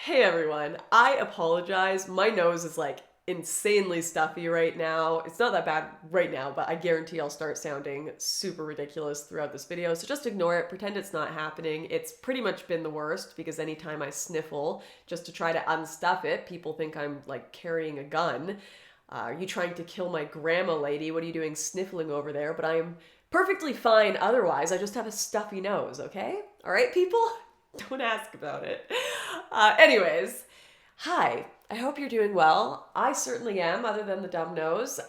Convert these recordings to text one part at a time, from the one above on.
Hey everyone, I apologize. My nose is like insanely stuffy right now. It's not that bad right now, but I guarantee I'll start sounding super ridiculous throughout this video. So just ignore it, pretend it's not happening. It's pretty much been the worst because anytime I sniffle just to try to unstuff it, people think I'm like carrying a gun. Are you trying to kill my grandma, lady? What are you doing sniffling over there? But I am perfectly fine otherwise. I just have a stuffy nose, okay? All right, people? Don't ask about it. Anyways, hi. I hope you're doing well. I certainly am, other than the dumb nose,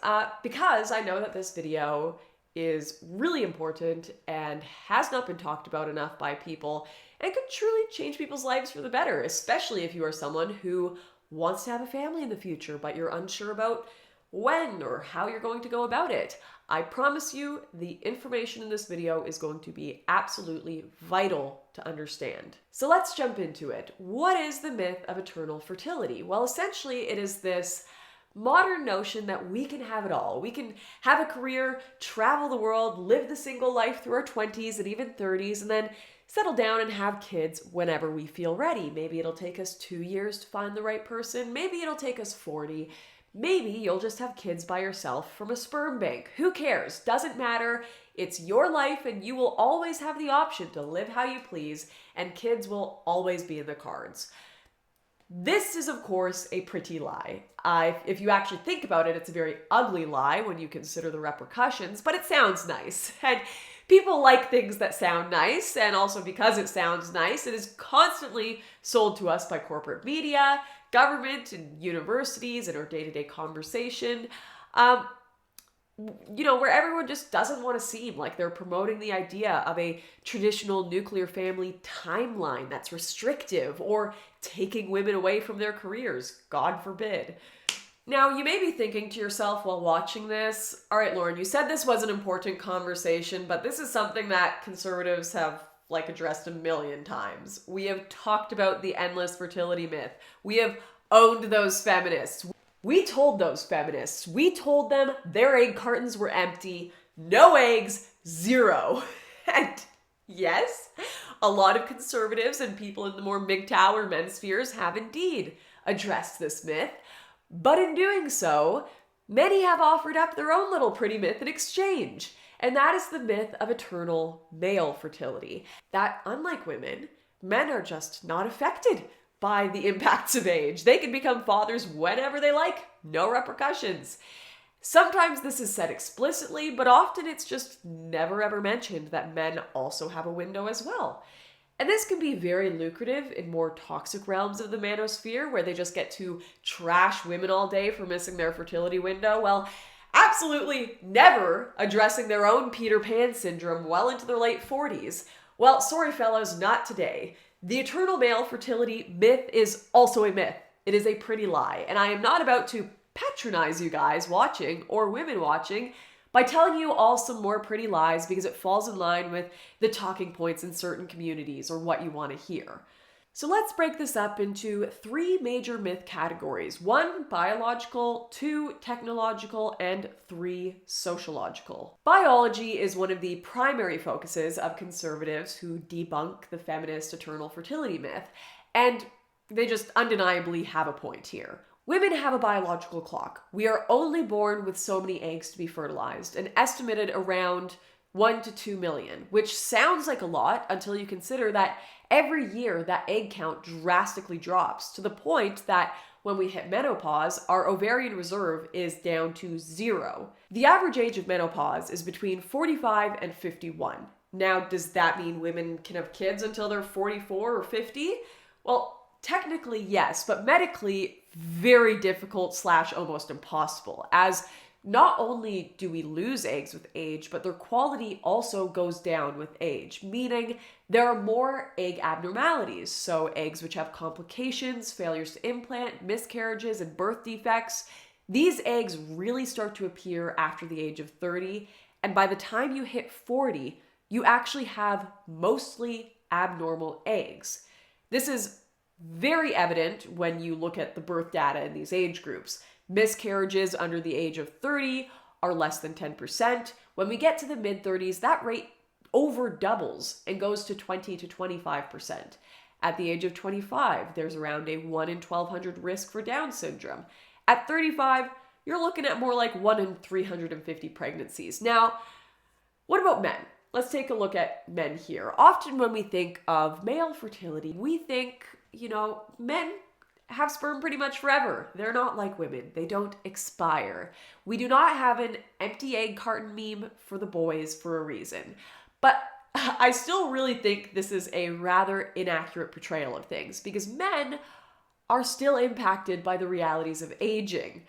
because I know that this video is really important and has not been talked about enough by people and could truly change people's lives for the better, especially if you are someone who wants to have a family in the future, but you're unsure about when or how you're going to go about it. I promise you the information in this video is going to be absolutely vital to understand. So let's jump into it. What is the myth of eternal fertility? Well, essentially it is this modern notion that we can have it all. We can have a career, travel the world, live the single life through our 20s and even 30s, and then settle down and have kids whenever we feel ready. Maybe it'll take us 2 years to find the right person. Maybe it'll take us 40. Maybe you'll just have kids by yourself from a sperm bank. Who cares? Doesn't matter. It's your life and you will always have the option to live how you please, and kids will always be in the cards. This is, of course, a pretty lie. If you actually think about it, it's a very ugly lie when you consider the repercussions, but it sounds nice. And people like things that sound nice, and also because it sounds nice, it is constantly sold to us by corporate media, government, and universities in our day-to-day conversation. Where everyone just doesn't want to seem like they're promoting the idea of a traditional nuclear family timeline that's restrictive or taking women away from their careers, God forbid. Now, you may be thinking to yourself while watching this, all right, Lauren, you said this was an important conversation, but this is something that conservatives have addressed a million times. We have talked about the endless fertility myth. We have owned those feminists. We told those feminists, we told them their egg cartons were empty, no eggs, zero. And yes, a lot of conservatives and people in the more MGTOW or men's spheres have indeed addressed this myth. But in doing so, many have offered up their own little pretty myth in exchange. And that is the myth of eternal male fertility. That, unlike women, men are just not affected by the impacts of age. They can become fathers whenever they like, no repercussions. Sometimes this is said explicitly, but often it's just never ever mentioned that men also have a window as well. And this can be very lucrative in more toxic realms of the manosphere, where they just get to trash women all day for missing their fertility window. Well, absolutely never addressing their own Peter Pan syndrome well into their late 40s. Well, sorry fellows, not today. The eternal male fertility myth is also a myth. It is a pretty lie. And I am not about to patronize you guys watching or women watching by telling you all some more pretty lies because it falls in line with the talking points in certain communities or what you want to hear. So let's break this up into 3 major myth categories. 1, biological, 2, technological, and 3, sociological. Biology is one of the primary focuses of conservatives who debunk the feminist eternal fertility myth, and they just undeniably have a point here. Women have a biological clock. We are only born with so many eggs to be fertilized, and estimated around 1 to 2 million, which sounds like a lot until you consider that every year that egg count drastically drops to the point that when we hit menopause, our ovarian reserve is down to 0. The average age of menopause is between 45 and 51. Now, does that mean women can have kids until they're 44 or 50? Well, technically yes, but medically very difficult / almost impossible, as not only do we lose eggs with age, but their quality also goes down with age, meaning there are more egg abnormalities. So eggs which have complications, failures to implant, miscarriages, and birth defects. These eggs really start to appear after the age of 30, and by the time you hit 40, you actually have mostly abnormal eggs. This is very evident when you look at the birth data in these age groups. Miscarriages under the age of 30 are less than 10%. When we get to the mid-30s, that rate over doubles and goes to 20 to 25%. At the age of 25, there's around a 1 in 1,200 risk for Down syndrome. At 35, you're looking at more like 1 in 350 pregnancies. Now, what about men? Let's take a look at men here. Often when we think of male fertility, we think, men have sperm pretty much forever. They're not like women. They don't expire. We do not have an empty egg carton meme for the boys for a reason. But I still really think this is a rather inaccurate portrayal of things because men are still impacted by the realities of aging.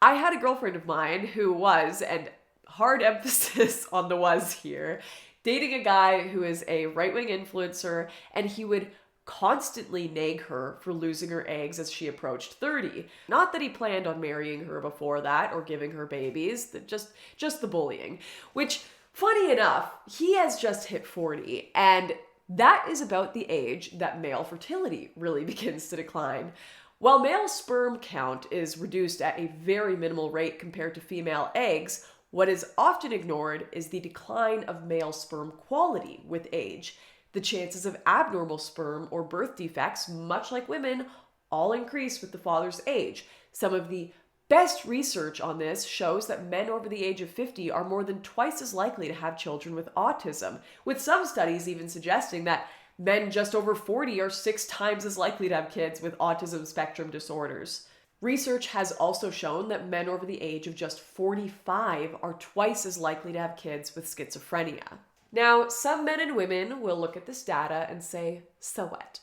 I had a girlfriend of mine who was, and hard emphasis on the was here, dating a guy who is a right-wing influencer, and he would constantly nag her for losing her eggs as she approached 30. Not that he planned on marrying her before that or giving her babies, just the bullying. Which, funny enough, he has just hit 40, and that is about the age that male fertility really begins to decline. While male sperm count is reduced at a very minimal rate compared to female eggs, what is often ignored is the decline of male sperm quality with age. The chances of abnormal sperm or birth defects, much like women, all increase with the father's age. Some of the best research on this shows that men over the age of 50 are more than twice as likely to have children with autism, with some studies even suggesting that men just over 40 are 6 times as likely to have kids with autism spectrum disorders. Research has also shown that men over the age of just 45 are twice as likely to have kids with schizophrenia. Now, some men and women will look at this data and say, so what?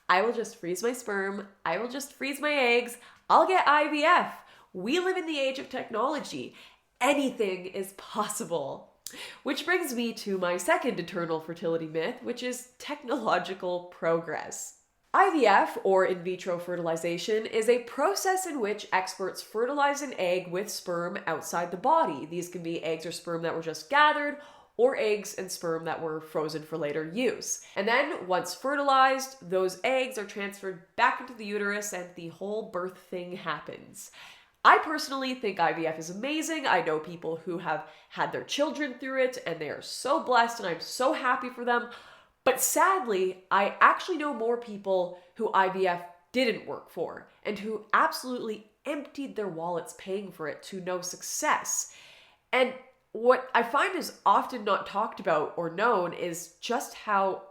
I will just freeze my sperm. I will just freeze my eggs. I'll get IVF. We live in the age of technology. Anything is possible. Which brings me to my second eternal fertility myth, which is technological progress. IVF, or in vitro fertilization, is a process in which experts fertilize an egg with sperm outside the body. These can be eggs or sperm that were just gathered, or eggs and sperm that were frozen for later use. And then, once fertilized, those eggs are transferred back into the uterus and the whole birth thing happens. I personally think IVF is amazing. I know people who have had their children through it, and they are so blessed, and I'm so happy for them. But sadly, I actually know more people who IVF didn't work for, and who absolutely emptied their wallets paying for it to no success. And what I find is often not talked about or known is just how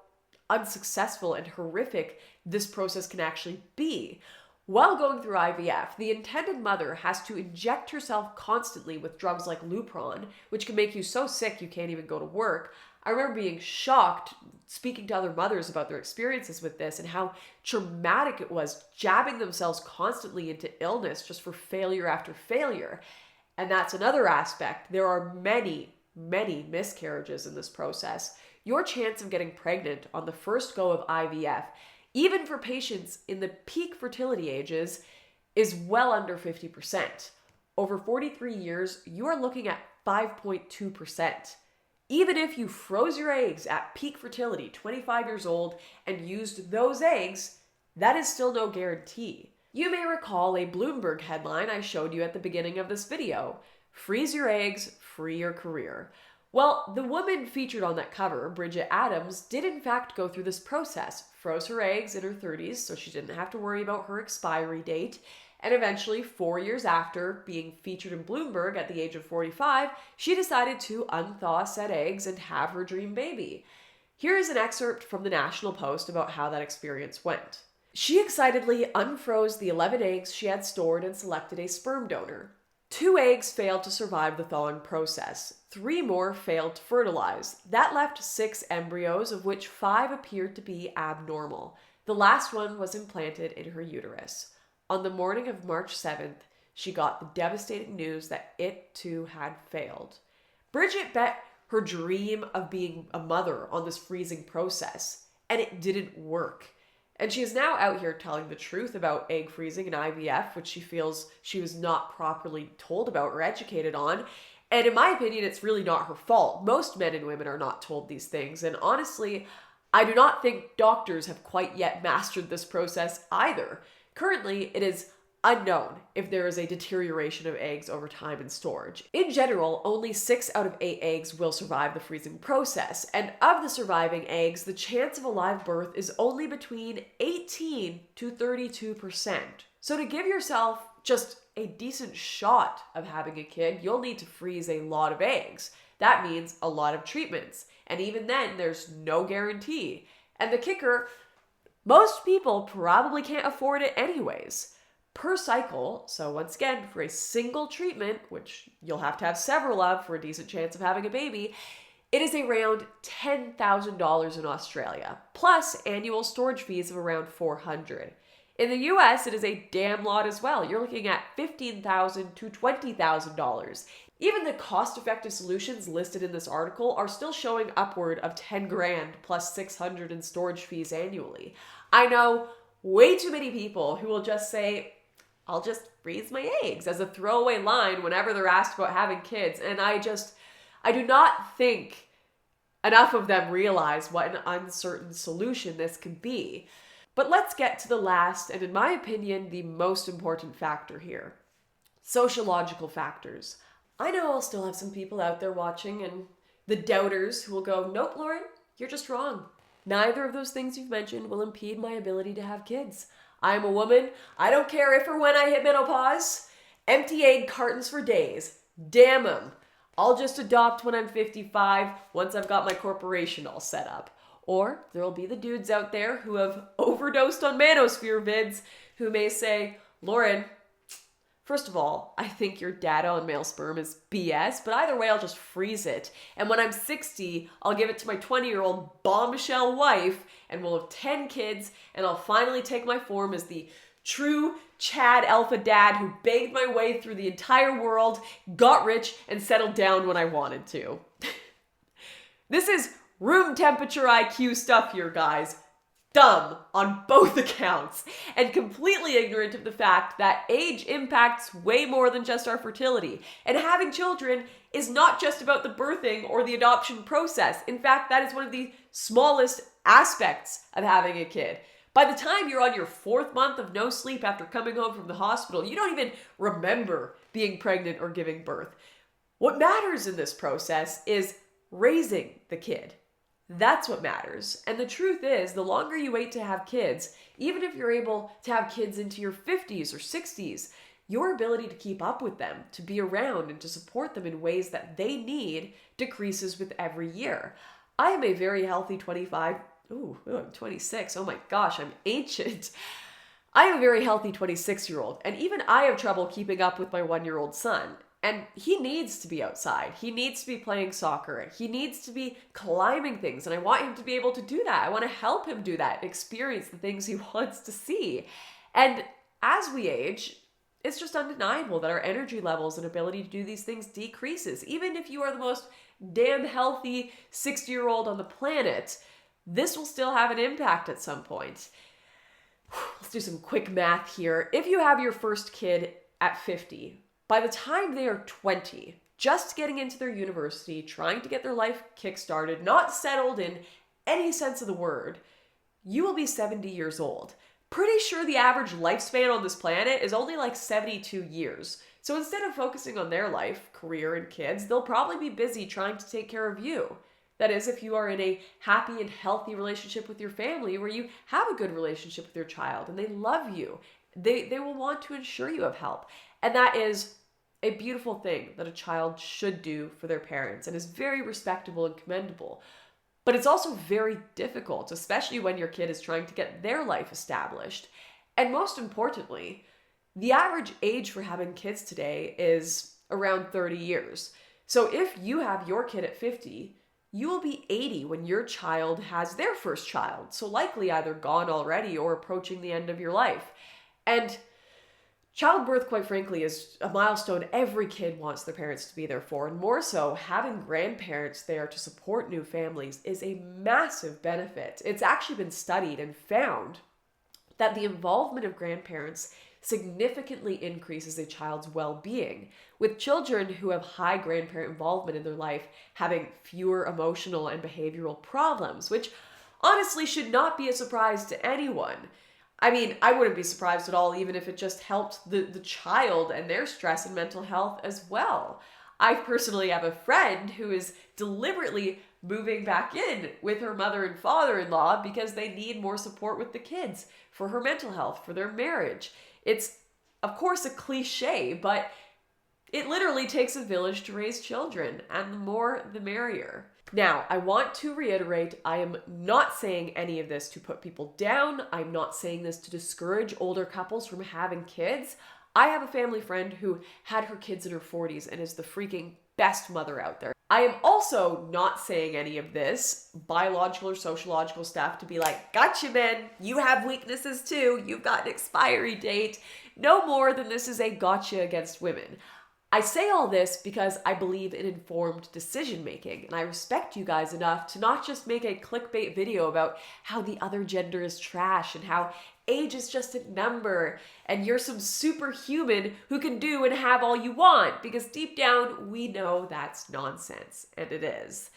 unsuccessful and horrific this process can actually be. While going through IVF, the intended mother has to inject herself constantly with drugs like Lupron, which can make you so sick you can't even go to work. I remember being shocked speaking to other mothers about their experiences with this and how traumatic it was jabbing themselves constantly into illness just for failure after failure. And that's another aspect. There are many, many miscarriages in this process. Your chance of getting pregnant on the first go of IVF, even for patients in the peak fertility ages, is well under 50%. Over 43 years, you are looking at 5.2%. Even if you froze your eggs at peak fertility, 25 years old, and used those eggs, that is still no guarantee. You may recall a Bloomberg headline I showed you at the beginning of this video. Freeze your eggs, free your career. Well, the woman featured on that cover, Bridget Adams, did in fact go through this process, froze her eggs in her 30s so she didn't have to worry about her expiry date, and eventually 4 years after being featured in Bloomberg at the age of 45, she decided to unthaw said eggs and have her dream baby. Here is an excerpt from the National Post about how that experience went. She excitedly unfroze the 11 eggs she had stored and selected a sperm donor. 2 eggs failed to survive the thawing process. 3 more failed to fertilize. That left 6 embryos, of which 5 appeared to be abnormal. The last one was implanted in her uterus. On the morning of March 7th, she got the devastating news that it too had failed. Bridget bet her dream of being a mother on this freezing process, and it didn't work. And she is now out here telling the truth about egg freezing and IVF, which she feels she was not properly told about or educated on. And in my opinion, it's really not her fault. Most men and women are not told these things. And honestly, I do not think doctors have quite yet mastered this process either. Currently, it is unknown if there is a deterioration of eggs over time in storage. In general, only 6 out of 8 eggs will survive the freezing process, and of the surviving eggs, the chance of a live birth is only between 18 to 32%. So to give yourself just a decent shot of having a kid, you'll need to freeze a lot of eggs. That means a lot of treatments, and even then, there's no guarantee. And the kicker, most people probably can't afford it anyways. Per cycle, so once again, for a single treatment, which you'll have to have several of for a decent chance of having a baby, it is around $10,000 in Australia, plus annual storage fees of around $400. In the US, it is a damn lot as well. You're looking at $15,000 to $20,000. Even the cost-effective solutions listed in this article are still showing upward of 10 grand plus 600 in storage fees annually. I know way too many people who will just say, I'll just freeze my eggs as a throwaway line whenever they're asked about having kids. And I do not think enough of them realize what an uncertain solution this could be. But let's get to the last, and in my opinion, the most important factor here. Sociological factors. I know I'll still have some people out there watching and the doubters who will go, nope, Lauren, you're just wrong. Neither of those things you've mentioned will impede my ability to have kids. I'm a woman. I don't care if or when I hit menopause. Empty egg cartons for days. Damn them. I'll just adopt when I'm 55 once I've got my corporation all set up. Or there'll be the dudes out there who have overdosed on manosphere vids who may say, Lauren, first of all, I think your data on male sperm is BS, but either way, I'll just freeze it. And when I'm 60, I'll give it to my 20-year-old bombshell wife, and we'll have 10 kids, and I'll finally take my form as the true Chad alpha dad who begged my way through the entire world, got rich, and settled down when I wanted to. This is room temperature IQ stuff here, guys. Dumb on both accounts, and completely ignorant of the fact that age impacts way more than just our fertility. And having children is not just about the birthing or the adoption process. In fact, that is one of the smallest aspects of having a kid. By the time you're on your 4th month of no sleep after coming home from the hospital, you don't even remember being pregnant or giving birth. What matters in this process is raising the kid. That's what matters. And the truth is, the longer you wait to have kids, even if you're able to have kids into your 50s or 60s, your ability to keep up with them, to be around and to support them in ways that they need decreases with every year. I am a very healthy 26. Oh my gosh, I'm ancient. I am a very healthy 26-year-old, and even I have trouble keeping up with my 1-year-old son. And he needs to be outside. He needs to be playing soccer. He needs to be climbing things. And I want him to be able to do that. I want to help him do that, experience the things he wants to see. And as we age, it's just undeniable that our energy levels and ability to do these things decreases. Even if you are the most damn healthy 60-year-old on the planet, this will still have an impact at some point. Let's do some quick math here. If you have your first kid at 50, by the time they are 20, just getting into their university, trying to get their life kickstarted, not settled in any sense of the word, you will be 70 years old. Pretty sure the average lifespan on this planet is only like 72 years. So instead of focusing on their life, career, and kids, they'll probably be busy trying to take care of you. That is, if you are in a happy and healthy relationship with your family where you have a good relationship with your child and they love you, they will want to ensure you have help. And that is a beautiful thing that a child should do for their parents and is very respectable and commendable. But it's also very difficult, especially when your kid is trying to get their life established. And most importantly, the average age for having kids today is around 30 years. So if you have your kid at 50, you will be 80 when your child has their first child. So likely either gone already or approaching the end of your life. And childbirth, quite frankly, is a milestone every kid wants their parents to be there for. And more so, having grandparents there to support new families is a massive benefit. It's actually been studied and found that the involvement of grandparents significantly increases a child's well-being, with children who have high grandparent involvement in their life having fewer emotional and behavioral problems, which honestly should not be a surprise to anyone. I mean, I wouldn't be surprised at all, even if it just helped the child and their stress and mental health as well. I personally have a friend who is deliberately moving back in with her mother and father-in-law because they need more support with the kids for her mental health, for their marriage. It's, of course, a cliche, but it literally takes a village to raise children, and the more, the merrier. Now, I want to reiterate, I am not saying any of this to put people down. I'm not saying this to discourage older couples from having kids. I have a family friend who had her kids in her 40s and is the freaking best mother out there. I am also not saying any of this biological or sociological stuff to be like, gotcha, men, you have weaknesses too. You've got an expiry date. No more than this is a gotcha against women. I say all this because I believe in informed decision making, and I respect you guys enough to not just make a clickbait video about how the other gender is trash and how age is just a number and you're some superhuman who can do and have all you want, because deep down we know that's nonsense, and it is.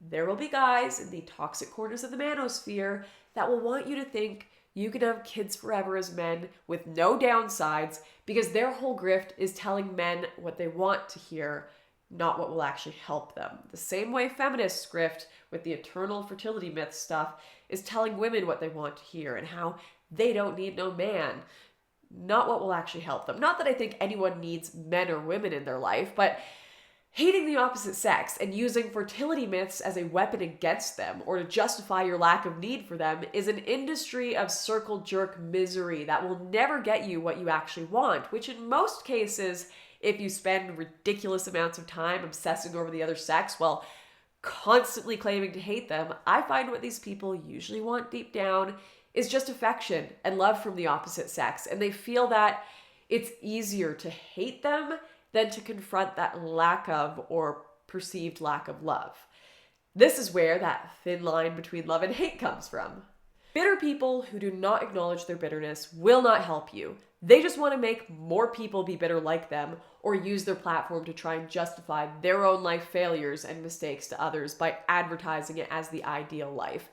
There will be guys in the toxic corners of the manosphere that will want you to think you can have kids forever as men with no downsides, because their whole grift is telling men what they want to hear, not what will actually help them. The same way feminists grift with the eternal fertility myth stuff is telling women what they want to hear and how they don't need no man, not what will actually help them. Not that I think anyone needs men or women in their life, but hating the opposite sex and using fertility myths as a weapon against them or to justify your lack of need for them is an industry of circle jerk misery that will never get you what you actually want, which in most cases, if you spend ridiculous amounts of time obsessing over the other sex while constantly claiming to hate them, I find what these people usually want deep down is just affection and love from the opposite sex. And they feel that it's easier to hate them than to confront that lack of or perceived lack of love. This is where that thin line between love and hate comes from. Bitter people who do not acknowledge their bitterness will not help you. They just want to make more people be bitter like them or use their platform to try and justify their own life failures and mistakes to others by advertising it as the ideal life.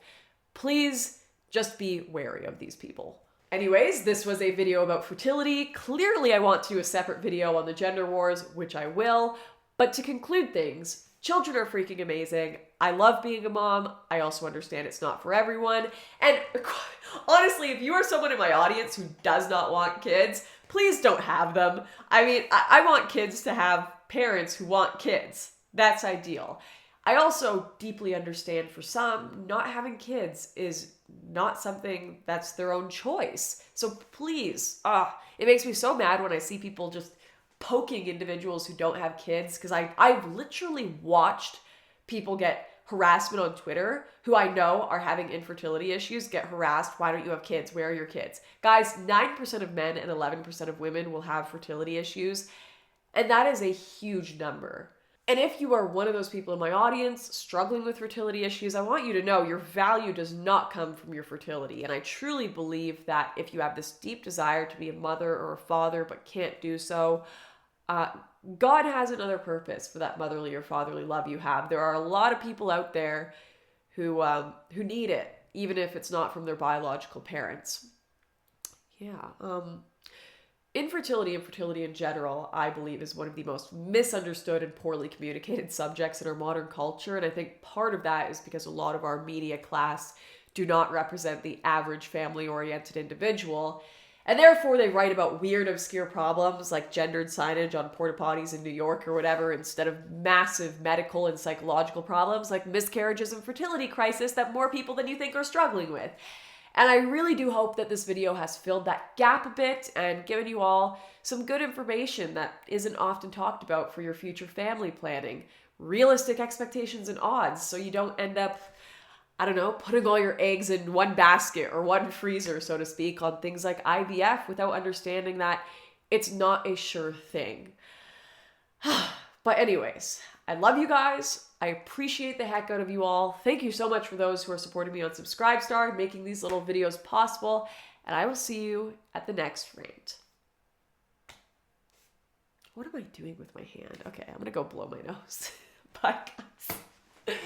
Please just be wary of these people. Anyways, this was a video about fertility. Clearly, I want to do a separate video on the gender wars, which I will. But to conclude things, children are freaking amazing. I love being a mom. I also understand it's not for everyone. And honestly, if you are someone in my audience who does not want kids, please don't have them. I mean, I want kids to have parents who want kids. That's ideal. I also deeply understand for some, not having kids is not something that's their own choice. So please, it makes me so mad when I see people just poking individuals who don't have kids, because I've literally watched people get harassment on Twitter who I know are having infertility issues, get harassed. Why don't you have kids? Where are your kids? Guys, 9% of men and 11% of women will have fertility issues, and that is a huge number. And if you are one of those people in my audience struggling with fertility issues, I want you to know your value does not come from your fertility. And I truly believe that if you have this deep desire to be a mother or a father but can't do so, God has another purpose for that motherly or fatherly love you have. There are a lot of people out there who need it, even if it's not from their biological parents. Yeah. Infertility and fertility in general, I believe, is one of the most misunderstood and poorly communicated subjects in our modern culture. And I think part of that is because a lot of our media class do not represent the average family-oriented individual. And therefore, they write about weird, obscure problems like gendered signage on porta potties in New York or whatever, instead of massive medical and psychological problems like miscarriages and fertility crisis that more people than you think are struggling with. And I really do hope that this video has filled that gap a bit and given you all some good information that isn't often talked about for your future family planning. Realistic expectations and odds, so you don't end up, I don't know, putting all your eggs in one basket or one freezer, so to speak, on things like IVF without understanding that it's not a sure thing. But anyways, I love you guys. I appreciate the heck out of you all. Thank you so much for those who are supporting me on Subscribestar, making these little videos possible, and I will see you at the next rant. What am I doing with my hand? Okay, I'm gonna go blow my nose. Bye, guys.